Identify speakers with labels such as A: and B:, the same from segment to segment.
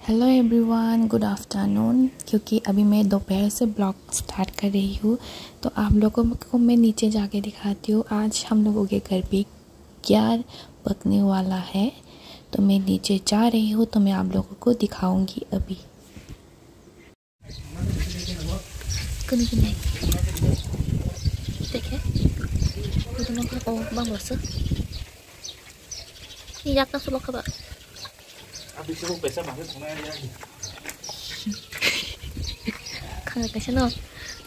A: Hello everyone, good afternoon. क्योंकि अभी मैं दोपहर से ब्लॉग स्टार्ट कर रही हूँ तो आप लोगों को मैं नीचे जाके दिखाती हूँ। आज हम लोगों के घर पे क्या पकने वाला है, तो मैं नीचे जा रही हूँ तो मैं आप लोगों को दिखाऊंगी अभी। देखे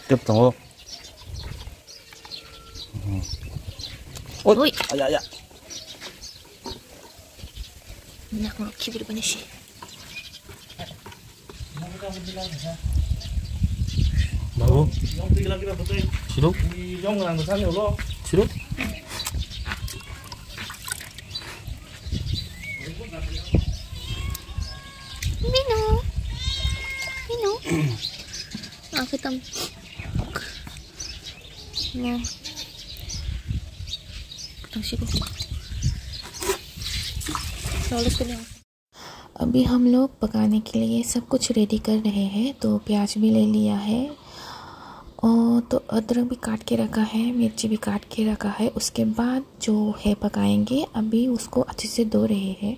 B: tiếp tục. Ôi, dạ dạ.
A: Nak mau kibir bani sih.
B: Baru. Sirup. Sirup.
A: Mino. Aku tam. Nah. अभी हम लोग पकाने के लिए सब कुछ रेडी कर रहे हैं। तो प्याज भी ले लिया है और तो अदरक भी काट के रखा है, मिर्ची भी काट के रखा है। उसके बाद जो है पकाएंगे, अभी उसको अच्छे से धो रहे हैं।